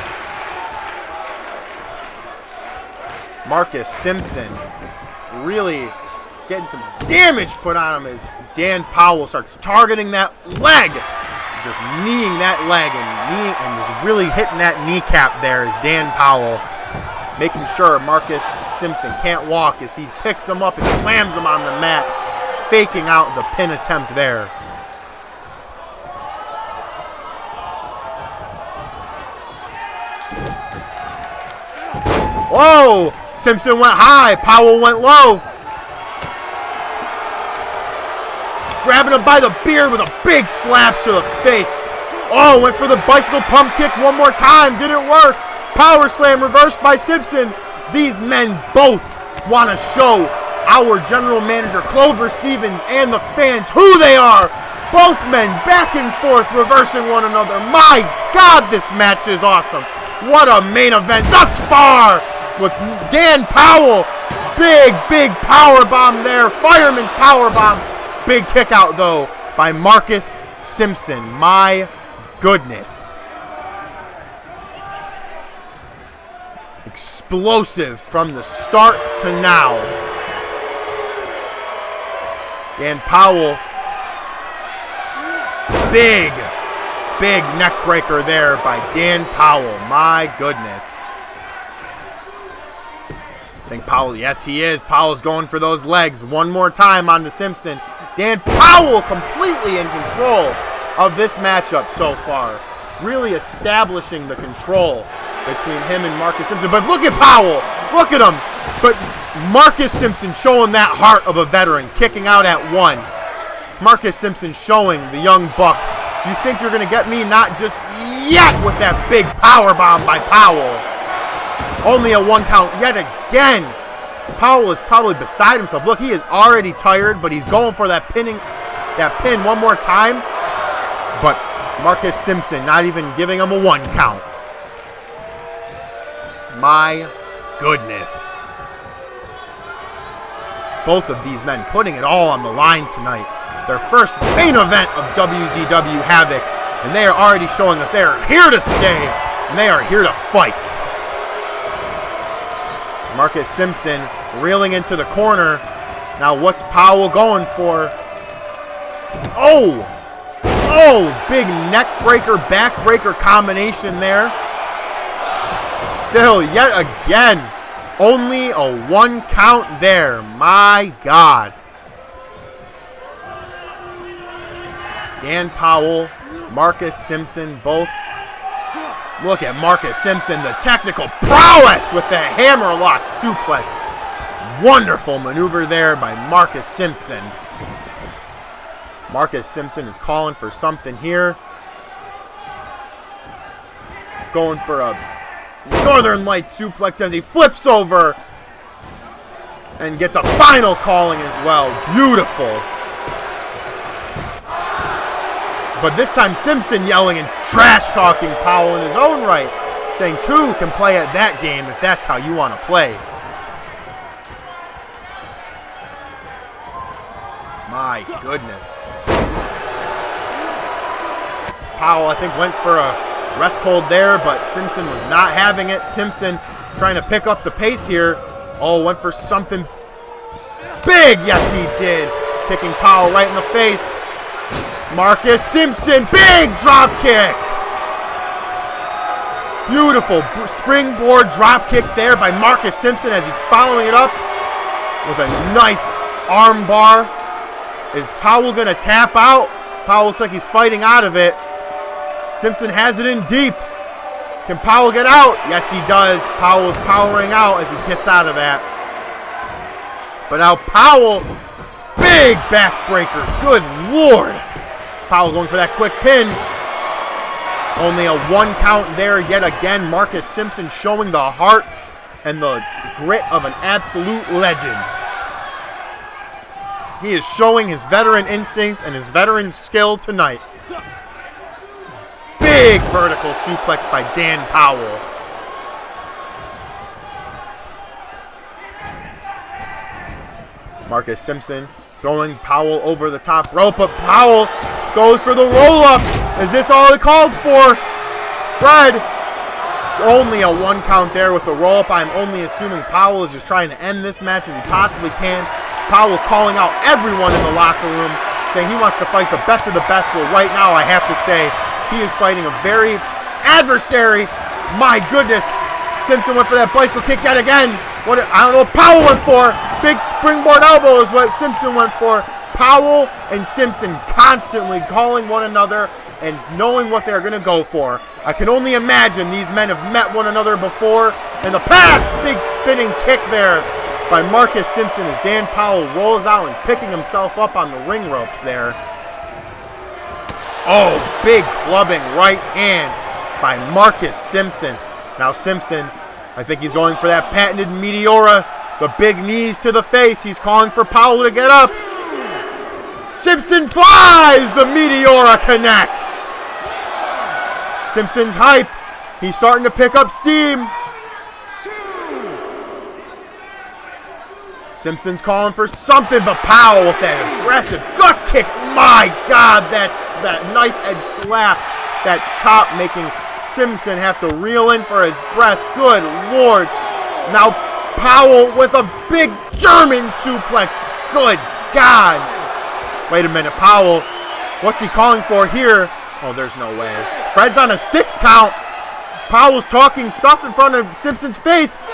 Marcus Simpson really getting some damage put on him as Dan Powell starts targeting that leg. Just kneeing that leg and just really hitting that kneecap there as Dan Powell making sure Marcus Simpson can't walk as he picks him up and slams him on the mat, faking out the pin attempt there. Whoa! Simpson went high, Powell went low. Grabbing him by the beard with a big slap to the face. Oh, went for the bicycle pump kick one more time, didn't work. Power slam reversed by Simpson. These men both want to show our general manager Clover Stevens and the fans who they are. Both men back and forth reversing one another. My God, this match is awesome. What a main event thus far with Dan Powell. Big power bomb there. Fireman's power bomb. Big kick out though by Marcus Simpson. My goodness. Explosive from the start to now. Dan Powell, big neck breaker there by Dan Powell. My goodness. I think Powell, yes he is. Powell's going for those legs one more time on the Simpson. Dan Powell completely in control of this matchup so far. Really establishing the control between him and Marcus Simpson. But look at Powell. Look at him. But Marcus Simpson showing that heart of a veteran, kicking out at 1. Marcus Simpson showing the young buck, you think you're going to get me? Not just yet with that big power bomb by Powell. Only a 1 count yet again. Powell is probably beside himself. Look, he is already tired, but he's going for that pin one more time. But Marcus Simpson not even giving him a 1 count. My goodness. Both of these men putting it all on the line tonight. Their first main event of wZw Havok, and they are already showing us they are here to stay, and they are here to fight. Marcus Simpson reeling into the corner. Now what's Powell going for? Oh, big neck breaker, back breaker combination there. Still, yet again, only a 1 count there. My God. Dan Powell, Marcus Simpson, both. Look at Marcus Simpson, the technical prowess with the hammerlock suplex. Wonderful maneuver there by Marcus Simpson. Marcus Simpson is calling for something here. Going for a Northern Light suplex as he flips over and gets a final calling as well. Beautiful. But this time Simpson yelling and trash talking Powell in his own right, saying 2 can play at that game if that's how you want to play. My goodness. Powell, I think, went for a rest hold there, but Simpson was not having it. Simpson trying to pick up the pace here. Oh, went for something big. Yes, he did. Kicking Powell right in the face. Marcus Simpson, big drop kick. Beautiful springboard drop kick there by Marcus Simpson as he's following it up with a nice arm bar. Is Powell going to tap out? Powell looks like he's fighting out of it. Simpson has it in deep. Can Powell get out? Yes, he does. Powell is powering out as he gets out of that. But now Powell, big backbreaker. Good Lord. Powell going for that quick pin. Only a 1 count there yet again. Marcus Simpson showing the heart and the grit of an absolute legend. He is showing his veteran instincts and his veteran skill tonight. Big vertical suplex by Dan Powell. Marcus Simpson throwing Powell over the top rope, but Powell goes for the roll-up. Is this all it called for? Fred, only a 1 count there with the roll-up. I'm only assuming Powell is just trying to end this match as he possibly can. Powell calling out everyone in the locker room, saying he wants to fight the best of the best. Well, right now I have to say he is fighting a very adversary. My goodness. Simpson went for that bicycle kick yet again. I don't know what Powell went for. Big springboard elbow is what Simpson went for. Powell and Simpson constantly calling one another and knowing what they're going to go for. I can only imagine these men have met one another before in the past. Big spinning kick there by Marcus Simpson as Dan Powell rolls out and picking himself up on the ring ropes there. Oh, big clubbing right hand by Marcus Simpson. Now Simpson, I think he's going for that patented Meteora. The big knees to the face. He's calling for Powell to get up. Simpson flies. The Meteora connects. Simpson's hype. He's starting to pick up steam. Simpson's calling for something, but Powell with that aggressive gut kick. My God, that knife edge slap, that chop making Simpson have to reel in for his breath. Good Lord. Now Powell with a big German suplex. Good God. Wait a minute, Powell. What's he calling for here? Oh, there's no way. Fred's on a 6 count. Powell's talking stuff in front of Simpson's face.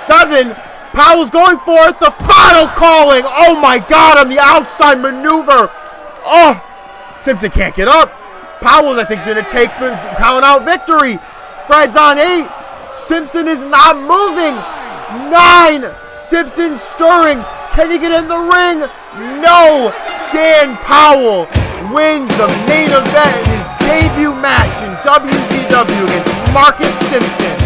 7. Powell's going for it. The final calling. Oh my God, on the outside maneuver. Oh, Simpson can't get up. Powell, I think, is going to take the count out victory. Fred's on 8. Simpson is not moving. 9. Simpson stirring. Can he get in the ring? No. Dan Powell wins the main event in his debut match in wZw against Marcus Simpson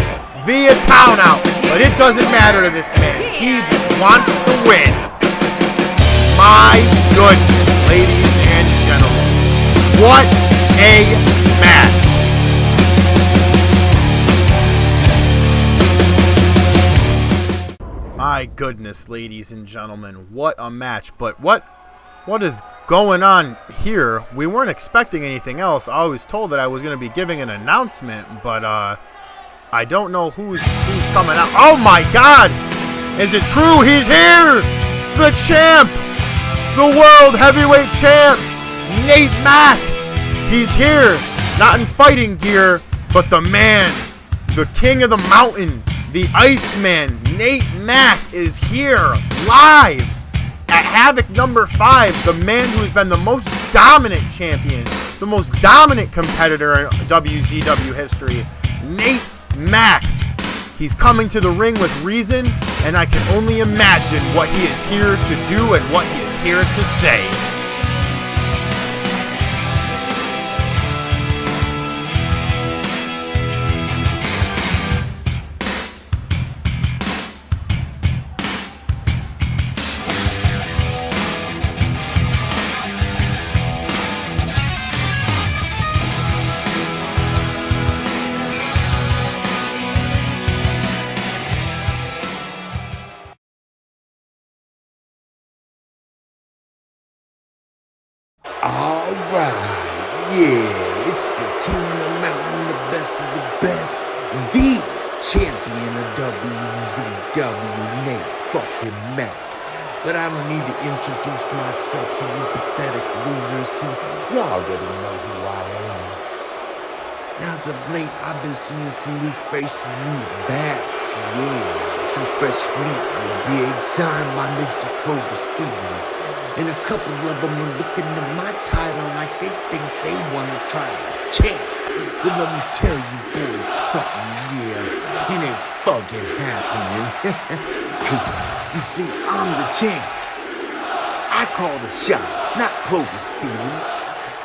via countout. But it doesn't matter to this man. He just wants to win. My goodness, ladies and gentlemen. What a match. My goodness, ladies and gentlemen. What a match. But what is going on here? We weren't expecting anything else. I was told that I was going to be giving an announcement, but I don't know who's coming out. Oh my God! Is it true? He's here! The champ! The world heavyweight champ! Nate Mack! He's here! Not in fighting gear, but the man, the king of the mountain, the Iceman, Nate Mack is here live at Havok number 5. The man who's been the most dominant champion, the most dominant competitor in wZw history, Nate Mack. He's coming to the ring with reason, and I can only imagine what he is here to do and what he is here to say. Alright, yeah, it's the king of the mountain, the best of the best, the champion of wZw, Nate fucking Mac. But I don't need to introduce myself to you pathetic losers, see, you already know who I am. Now as of late, I've been seeing some new faces in the back, yeah, some fresh meat, you dig, signed by Manager Clover Stevens. And a couple of them are looking at my title like they think they want to try to champ. But let me tell you boys something, yeah, it ain't fucking happening. Cause, you see, I'm the champ. I call the shots, not Clover Stevens.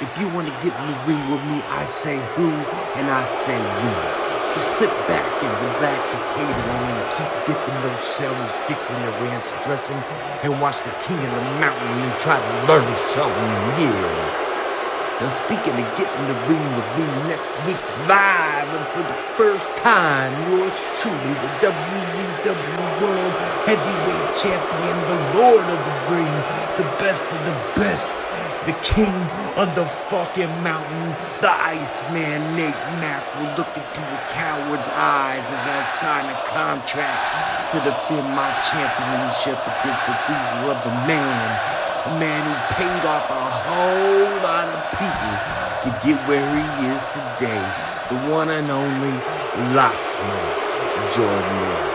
If you want to get in the ring with me, I say who, and I say we. So sit back and relax and cater on and keep dipping those celery sticks in the ranch dressing and watch the king of the mountain and try to learn something, yeah. Now speaking of getting the ring with me next week live and for the first time, yours truly, the wZw World Heavyweight Champion, the Lord of the Ring, the best of the best, the king of the fucking mountain, the Iceman, Nate Mack, will look into a coward's eyes as I sign a contract to defend my championship against the weasel of a man who paid off a whole lot of people to get where he is today, the one and only locksmith, Jordan Moore.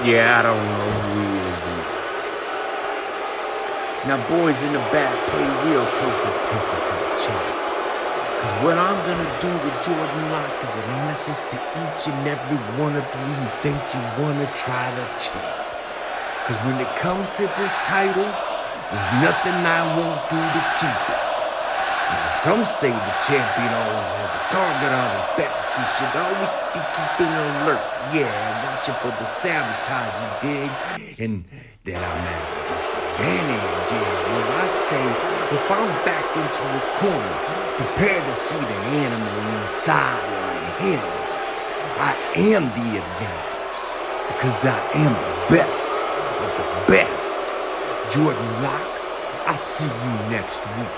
Yeah, I don't know who he is either. Now boys in the back, pay real close attention to the champ. Cause what I'm gonna do with Jordan Lock is a message to each and every one of you who think you wanna try the champ. Cause when it comes to this title, there's nothing I won't do to keep it. Now some say the champion always has a target on his back. He should always be keeping alert. Yeah, watching for the sabotage, you dig? And that I'm at a disadvantage, yeah. Well, I say, if I'm backed into a corner, prepared to see the animal inside unhinged, I am the advantage, because I am the best of the best. Jordan Lock, I'll see you next week.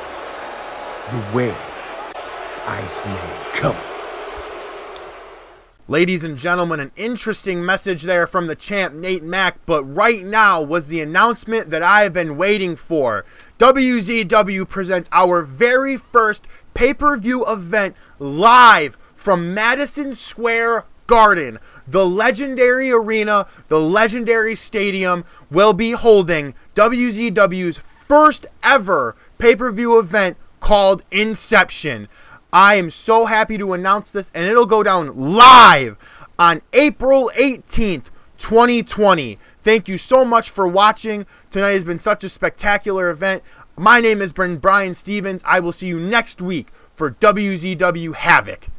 Beware, Iceman coming. Ladies and gentlemen, an interesting message there from the champ, Nate Mack, but right now was the announcement that I have been waiting for. wZw presents our very first pay-per-view event live from Madison Square Garden. The legendary arena, the legendary stadium will be holding wZw's first ever pay-per-view event called Inception. I am so happy to announce this, and it'll go down live on April 18th, 2020. Thank you so much for watching. Tonight has been such a spectacular event. My name is Brian Stevens. I will see you next week for wZw Havok.